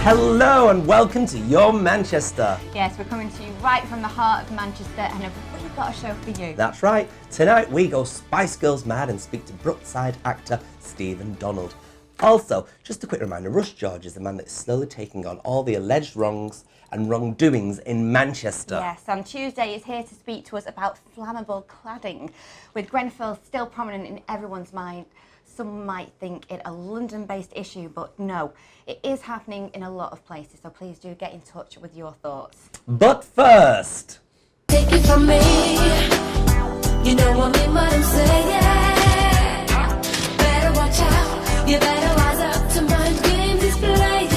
Hello and welcome to Your Manchester. Yes, we're coming to you right from the heart of Manchester and we've got a show for you. That's right. Tonight we go Spice Girls mad and speak to brookside actor Stephen Donald. Also, just a quick reminder, Russ George is the man that is slowly taking on all the alleged wrongs and wrongdoings in Manchester. Yes, on Tuesday he's here to speak to us about flammable cladding. With Grenfell still prominent in everyone's mind, some might think it a London-based issue, but no, it is happening in a lot of places, so please do get in touch with your thoughts. But first... Take it from me, you know I mean what I'm saying. Better watch out, you better wise up to mind games he's playing.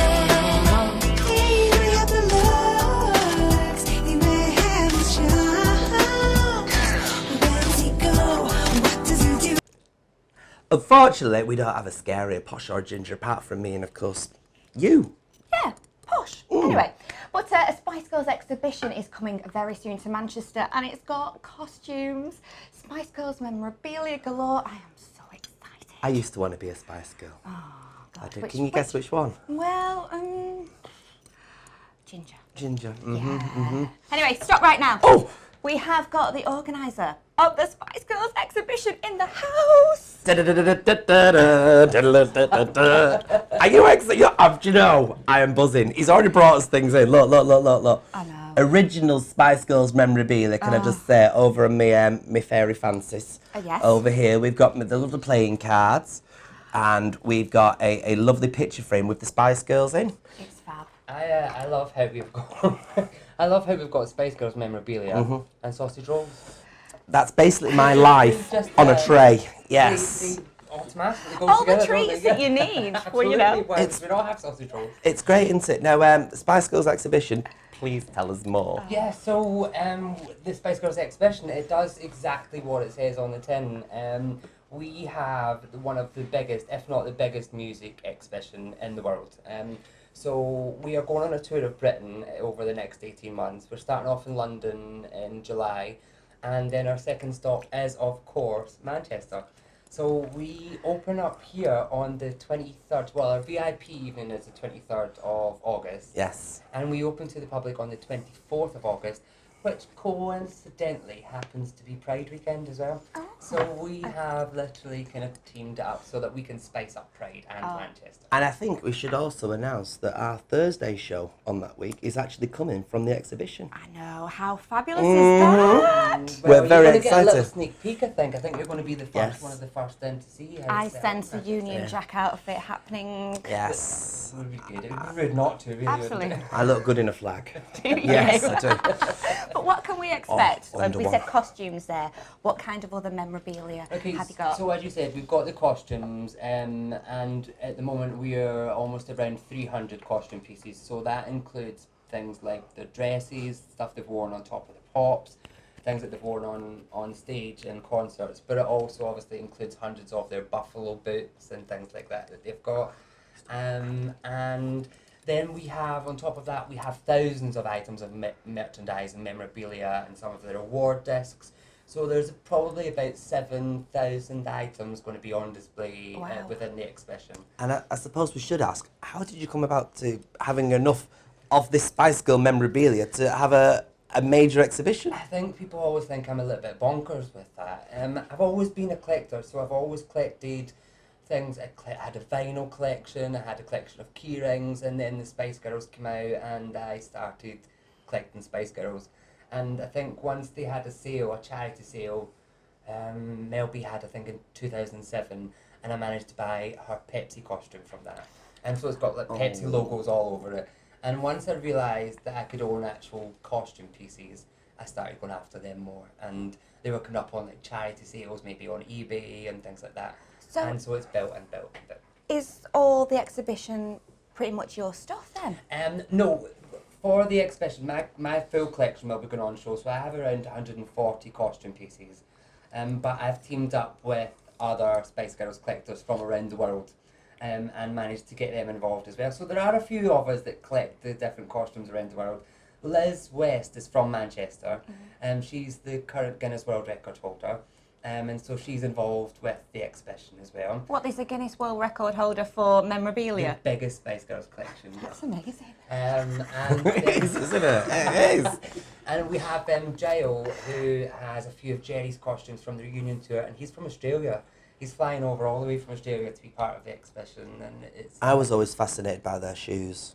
He may have the looks, he may have the charm, but where does he go, what does he do? Unfortunately, we don't have a scary, posh or ginger apart from me and, of course, you. Yeah, posh. Anyway, but a Spice Girls exhibition is coming very soon to Manchester and it's got costumes, Spice Girls memorabilia galore. I am so excited. I used to want to be a Spice Girl. Oh, God. I did. Can you guess which one? Well, ginger. Ginger. Anyway, stop right now. Oh! We have got the organiser of the Spice Girls exhibition in the house. Are you excited? Do you know, I am buzzing. He's already brought us things in. Look. I know. Original Spice Girls memorabilia, can I just say, over on my fairy fancies. Yes. Over here, we've got the lovely playing cards, and we've got a lovely picture frame with the Spice Girls in. It's fab. I love how we've got I love how we've got Spice Girls memorabilia and sausage rolls. That's basically my life Just, on a tray. Yes. They automatically go All together, the don't treats they? that you need. Well, Absolutely. you know. Why It's- we don't have sausage rolls. It's great, isn't it? Now, the Spice Girls exhibition, please tell us more. Yeah, so the Spice Girls exhibition, it does exactly what it says on the tin. We have one of the biggest, if not the biggest, music exhibition in the world. So we are going on a tour of Britain over the next 18 months. We're starting off in London in July, and then our second stop is, of course, Manchester. So we open up here on the 23rd, well, our VIP evening is the 23rd of August. Yes. And we open to the public on the 24th of August, which coincidentally happens to be Pride weekend as well. Oh. So we have literally kind of teamed it up so that we can spice up Pride and Manchester. And I think we should also announce that our Thursday show on that week is actually coming from the exhibition. I know. How fabulous is that? We're very you're gonna get a little excited. sneak peek, I think. I think you're going to be the first Yes. one of the first in to see how I it's set sense up. a Union Jack outfit happening. Yes. It would be good. It would be rude not to, really. Absolutely. wouldn't it? I look good in a flag. You Yes, know. I do. But what can we expect? under We one. said costumes there. What kind of other memorabilia Okay, have you got? so as you said, we've got the costumes, and at the moment we are almost around 300 costume pieces. So that includes things like the dresses, stuff they've worn on top of the pops, things that they've worn on stage in concerts. But it also obviously includes hundreds of their buffalo boots and things like that they've got. And then we have, on top of that, we have thousands of items of merchandise and memorabilia and some of their award discs. So there's probably about 7,000 items going to be on display Wow. within the exhibition. And I suppose we should ask, how did you come about to having enough of this Spice Girl memorabilia to have a major exhibition? I think people always think I'm a little bit bonkers with that. I've always been a collector, so I've always collected things. I had a vinyl collection, I had a collection of key rings, and then the Spice Girls came out and I started collecting Spice Girls. And I think once they had a sale, a charity sale, Mel B had, I think, in 2007, and I managed to buy her Pepsi costume from that. And so it's got like Pepsi logos all over it. And once I realised that I could own actual costume pieces, I started going after them more. And they were coming up on like charity sales, maybe on eBay and things like that. So- and so it's built and built and built. Is all the exhibition pretty much your stuff then? No, for the exhibition, my full collection will be going on show, so I have around 140 costume pieces. But I've teamed up with other Spice Girls collectors from around the world and managed to get them involved as well. So there are a few of us that collect the different costumes around the world. Liz West is from Manchester, and she's the current Guinness World Record holder. And so she's involved with the exhibition as well. What is the Guinness World Record holder for The memorabilia? biggest Spice Girls collection. That's amazing. And It is, isn't it? It is. and we have Jael, who has a few of Jerry's costumes from the reunion tour, and he's from Australia. He's flying over all the way from Australia to be part of the exhibition, and it's. I was always fascinated by their shoes.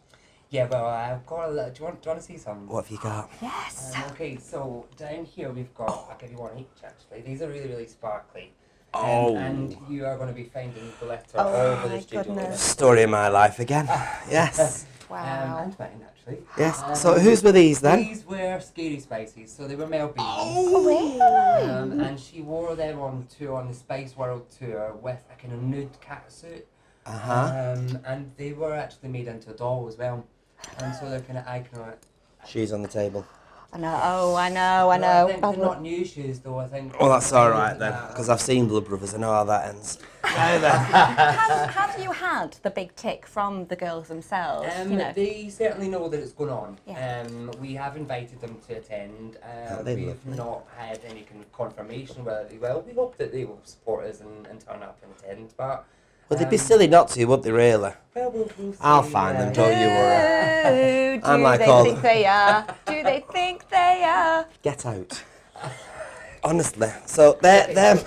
Yeah, well, I've got a little. Do you want to see some? What have you got? Yes. Okay, so down here we've got. I'll give you one each actually. These are really, really sparkly. Oh. And you are going to be finding glitter Oh all over my the studio. goodness. Story of my life again. Yes. Wow. And mine actually. Yes. So whose were these then? These were Scary Spices, so they were Mel B's. Oh, really? And she wore them on tour, on the Spice World tour, with a kind of nude cat suit. And they were actually made into a doll as well. And so they're kind of iconic. Shoes on the table. I know. Oh, I know. I Well, know. I think they're not new shoes though, I think. Well, that's all right then, because I've seen Blood Brothers. I know how that ends. Have you had the big tick from the girls themselves? You know. They certainly know that it's going on. Yeah. We have invited them to attend. they We've lovely? not had any kind of confirmation whether they will. We hope that they will support us and turn up and attend. But Well, they'd be silly not to, wouldn't they, really? well, we'll see. I'll find them, don't you worry. Do I'm like they all think they are? Do they think they are? Get out. Honestly. So, they're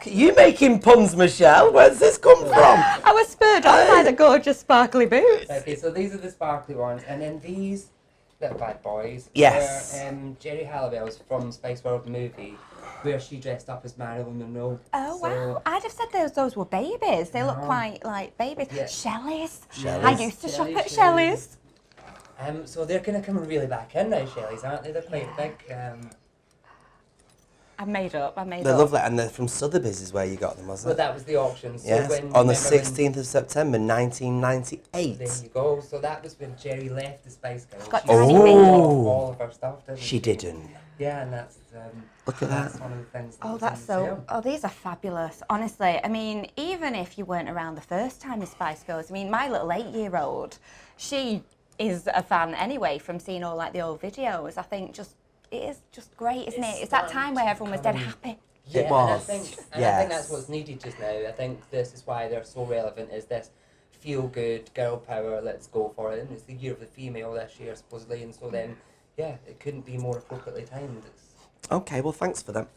you making puns, Michelle? Where's this come from? I was spurred on by the gorgeous sparkly boots. Okay, so these are the sparkly ones, and then these little bad boys. Yes. Were, Jerry Halliwell's from Spice World movie, where she dressed up as Marilyn Monroe. Oh So- wow! I'd have said those were babies. They look No. quite like babies. Yeah. Shelley's. Shelley's. I used to shop Shelley's, at Shelley's. So they're kind of coming really back in now, Shelley's, aren't they? They're quite big. I made up. They're lovely, and they're from Sotheby's is where you got them, But wasn't it? that was the auction. So Yes, when on the Marilyn- 16th of September, 1998. There you go. So that was when Jerry left the Spice Girls. Got She tiny sold feet. off all of her stuff, didn't She didn't. Yeah, and that's Look at that's that. one of the things. That Oh, was that's in the so. sale. Oh, these are fabulous. Honestly, I mean, even if you weren't around the first time the Spice Girls, I mean, my little 8-year-old, she is a fan anyway from seeing all like the old videos. I think it is just great, isn't it? It's that time where everyone was dead happy. Yeah, It was, And I think yes. that's what's needed just now. I think this is why they're so relevant. Is this feel good girl power? Let's go for it. And it's the year of the female this year supposedly, and so then yeah, it couldn't be more appropriately timed. Okay, well, thanks for them.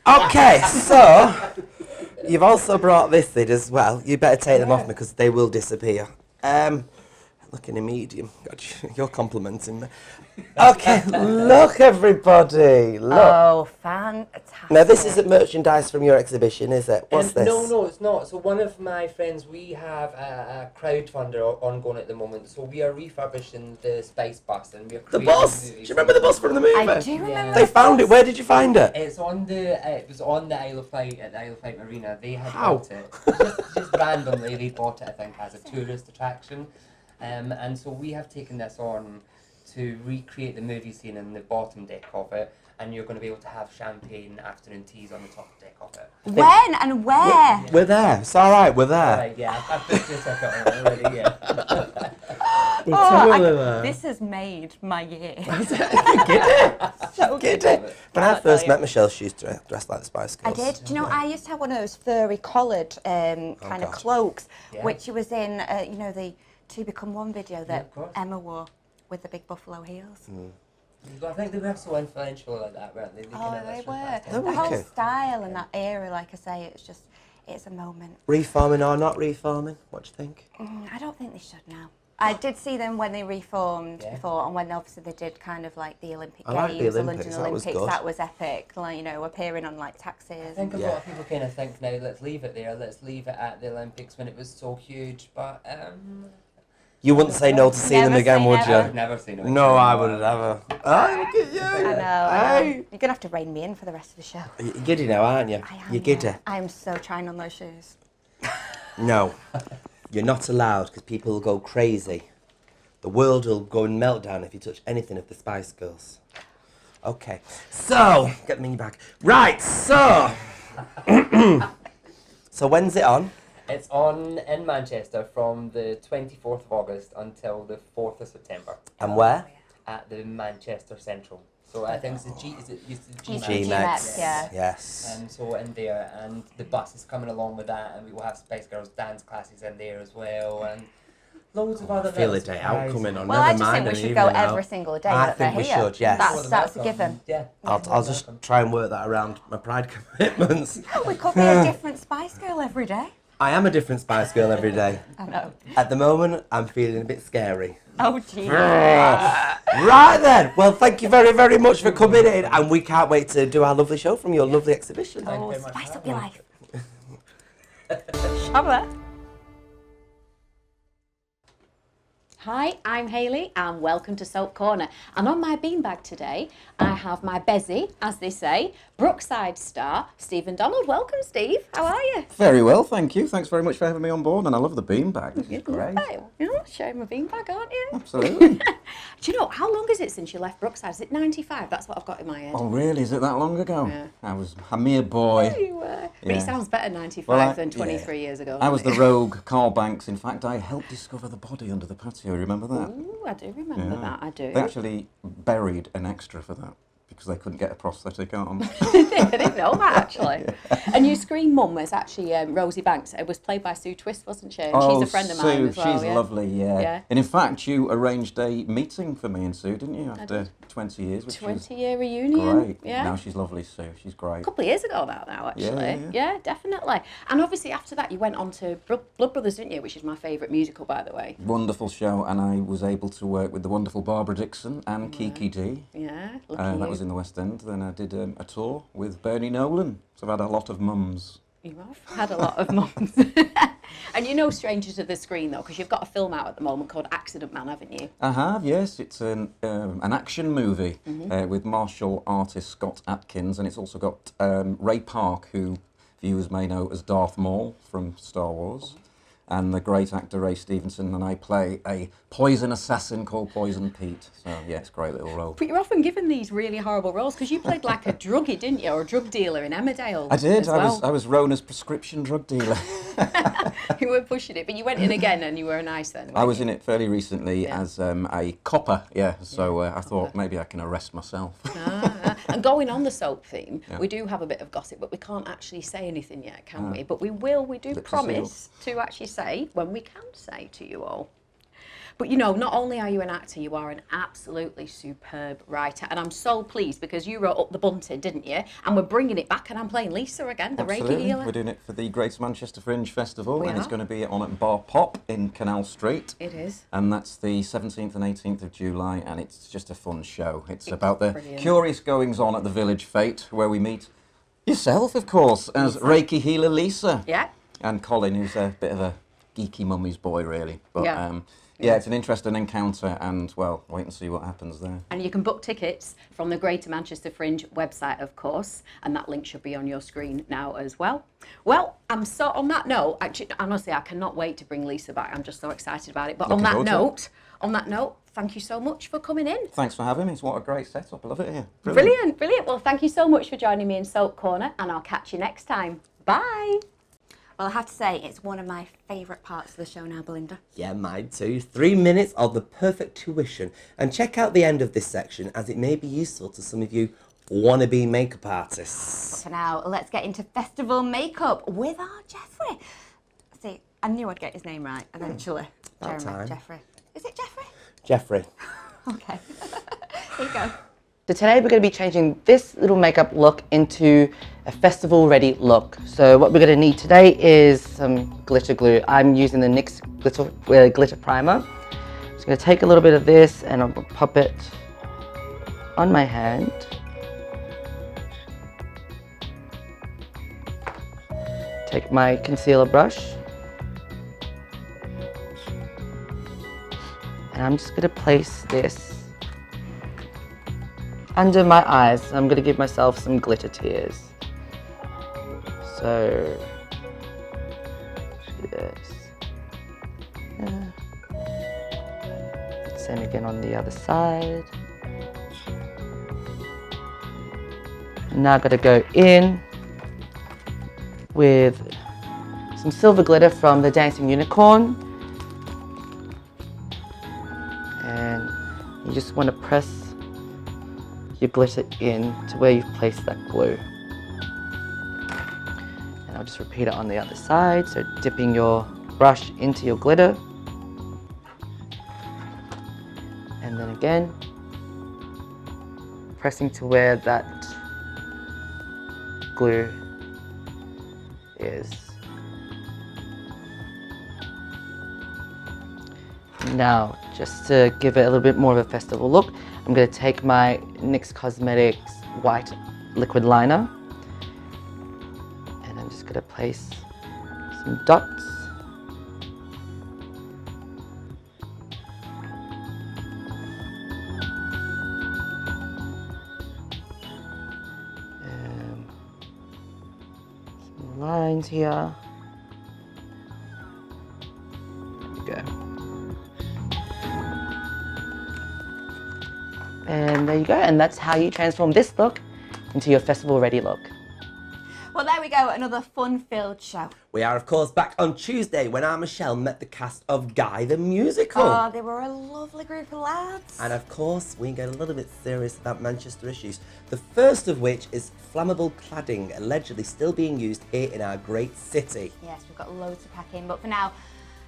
Okay, so you've also brought this in as well. You better take them off me because they will disappear. Looking a medium. God, you're complimenting me. Okay, look, everybody. Look. Oh, fantastic. Now, this isn't merchandise from your exhibition, is it? What's this? No, it's not. So one of my friends, we have a crowdfunder ongoing at the moment. So we are refurbishing the Spice Bus, and we're The creating bus. Do movies. you remember the bus from the movie? I do remember. Yeah. They found it. Where did you find it? It's on the. It was on the Isle of Wight at the Isle of Wight Marina. They had How? bought it. Just randomly, they bought it. I think as a tourist attraction, and so we have taken this on to recreate the movie scene in the bottom deck of it, and you're going to be able to have champagne afternoon teas on the top deck of it. When and where? We're there. It's all right. We're there. Right, yeah, I've booked your ticket on it already. Yeah. This has made my year. Get it? When I first met Michelle, she used to dress like the Spice I Girls. did. Do you know, I used to have one of those furry collared kind of God. cloaks, Yeah. which was in, you know, the Two Become One video Yeah, that of course. Emma wore with the big buffalo heels. I think they were so influential like that, weren't they? Oh, kind of they literally were. passed They on. were The whole wicked. style and that era, like I say, it's a moment. Reforming or not reforming? What do you think? I don't think they should now. I did see them when they reformed Yeah. before, and when obviously they did kind of like the Olympic I like the Games, the Olympics, London that was Olympics. good. That was epic. Like, you know, appearing on like I taxis. think a Yeah. lot of people kind of think now, let's leave it there, let's leave it at the Olympics when it was so huge, but You wouldn't say no to seeing them Never again, say would never. you? I've never seen it. No, I wouldn't ever. Oh, look at you. I know. Hey. You're gonna have to rein me in for the rest of the show. You're giddy now, aren't you? I am. You're giddy. I'm so trying on those shoes. No, you're not allowed because people will go crazy. The world will go in meltdown if you touch anything of the Spice Girls. Okay, so get me back. Right, so so when's it on? It's on in Manchester from the 24th of August until the 4th of September And where? at the Manchester Central So I think it's the G. Is it used to Used G to Max? G-Max, yeah. Yes. So in there, and the bus is coming along with that, and we will have Spice Girls dance classes in there as well, and loads of other. I feel a little day out surprises. coming on. Well, I Never just mind think we an should go evening out. every single day I that think they're we here. should, yes. That's a given. Yeah. I'll just try and work that around my pride commitments. We could be a different Spice Girl every day. I am a different Spice Girl every day. I know. At the moment, I'm feeling a bit scary. Oh, gee. Right then. Well, thank you very, very much for coming in, and we can't wait to do our lovely show from your lovely exhibition. Thank you Oh, very much for spice up having your me. life. Shabba. Hi, I'm Hayley and welcome to Soap Corner. And on my beanbag today, I have my Bezzy, as they say, Brookside star, Stephen Donald. Welcome, Steve. How are you? Very well, thank you. Thanks very much for having me on board, and I love the beanbag. This is great. You're sharing my beanbag, aren't you? Absolutely. Do you know, how long is it since you left Brookside? Is it 95? That's what I've got in my head. Oh, really? Is it that long ago? Yeah. I was a mere boy. You were. But Yeah. it sounds better 95 Well, than 23 years ago. I was the doesn't it? rogue Carl Banks. In fact, I helped discover the body under the patio. Remember that? Ooh, I do remember Yeah. that, I do. They actually buried an extra for that because they couldn't get a prosthetic arm. I didn't know that, actually. And your screen mum was actually Rosie Banks. It was played by Sue Twist, wasn't she? And she's a friend of mine Sue, as well. she's yeah. lovely, yeah. Yeah. And in fact, you arranged a meeting for me and Sue, didn't you? After did. 20 years, which was 20-year reunion. great. Yeah. Now she's lovely, Sue. She's great. A couple of years ago now, actually. Yeah. Yeah, definitely. And obviously after that you went on to Blood Brothers, didn't you? Which is my favourite musical, by the way. Wonderful show, and I was able to work with the wonderful Barbara Dixon and Kiki D. Yeah, lucky That you. was in the West End. Then I did a tour with Bernie Nolan. So I've had a lot of mums. You have had a lot of mums. And you're no stranger to the screen, though, because you've got a film out at the moment called Accident Man, haven't you? I have, yes. It's an action movie Mm-hmm. with martial artist Scott Atkins, and it's also got Ray Park, who viewers may know as Darth Maul from Star Wars, and the great actor Ray Stevenson, and I play a poison assassin called Poison Pete. So yeah, it's a great little role. But you're often given these really horrible roles, because you played like a druggie, didn't you? Or a drug dealer in Emmerdale. I did. as well. I was Rona's prescription drug dealer. You were pushing it, but you went in again and you were nice then. I was in it fairly recently Yeah. as a copper, yeah. So I thought maybe I can arrest myself. And going on the soap theme, Yeah. we do have a bit of gossip, but we can't actually say anything yet, can we? But we will, we do Lips are promise to actually say when we can say to you all. But you know, not only are you an actor, you are an absolutely superb writer. And I'm so pleased because you wrote Up the Bunting, didn't you? And we're bringing it back and I'm playing Lisa again, the Reiki Absolutely. healer. We're doing it for the Greater Manchester Fringe Festival, We and it's are. going to be on at Bar Pop in Canal Street. It is. And that's the 17th and 18th of July, and it's just a fun show. It's about the brilliant. curious goings on at the Village Fete, where we meet yourself, of course, as Reiki healer Lisa. Yeah. And Colin, who's a bit of a geeky mummy's boy, really. But Yeah. yeah, it's an interesting encounter, and well, wait and see what happens there. And you can book tickets from the Greater Manchester Fringe website, of course, and that link should be on your screen now as well. Well, I'm so on that note. Actually, honestly, I cannot wait to bring Lisa back. I'm just so excited about it. But Looking forward to it. on that note, thank you so much for coming in. Thanks for having me. What a great setup. I love it here. Brilliant, brilliant. Well, thank you so much for joining me in Soap Corner, and I'll catch you next time. Bye. Well, I have to say, it's one of my favourite parts of the show now, Belinda. Yeah, mine too. 3 minutes of the perfect tuition. And check out the end of this section, as it may be useful to some of you wannabe makeup artists. So now, let's get into festival makeup with our Jeffrey. See, I knew I'd get his name right eventually. About time. Jeffrey. Is it Jeffrey? Jeffrey. Okay. Here you go. So today we're going to be changing this little makeup look into a festival ready look. So what we're going to need today is some glitter glue. I'm using the NYX glitter primer. Just going to take a little bit of this and I'm going to pop it on my hand. Take my concealer brush. And I'm just going to place this under my eyes. I'm going to give myself some glitter tears. So, do this. Same again on the other side. And now I'm going to go in with some silver glitter from the Dancing Unicorn. And you just want to press your glitter in to where you've placed that glue. And I'll just repeat it on the other side. So dipping your brush into your glitter. And then again, pressing to where that glue is. Now, just to give it a little bit more of a festival look, I'm going to take my NYX Cosmetics white liquid liner and I'm just going to place some dots. Some lines here. There we go. And there you go, and that's how you transform this look into your festival ready look. Well, there we go, another fun-filled show. We are, of course, back on Tuesday when our Michelle met the cast of Guy the Musical. Oh, they were a lovely group of lads. And of course, we get a little bit serious about Manchester issues. The first of which is flammable cladding, allegedly still being used here in our great city. Yes, we've got loads to pack in, but for now,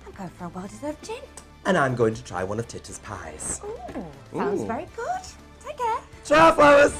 I'm going for a well-deserved gin. And I'm going to try one of Tita's pies. Ooh, sounds very good. Take care. Try flowers!